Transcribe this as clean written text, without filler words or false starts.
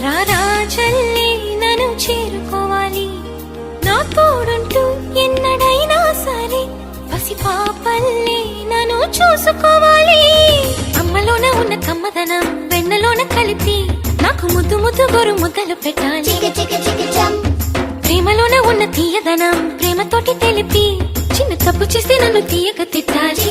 రారాజల్లే నన్ను చేరుకోవాలి, నా తోడుంటూ ఎన్నడైనా సరే పసి పాపల్లే నన్ను చూసుకోవాలి. అమ్మలోన ఉన్న కమ్మదనం వెన్నలోన కలిపి నాకు ముద్దు ముద్దు గొరు ముద్దలు పెట్టాలి. ప్రేమలోన ఉన్న తీయదనం ప్రేమతోటి తెలిపి చిన్న తప్పు చేస్తే నన్ను తీయక తిట్టాలి.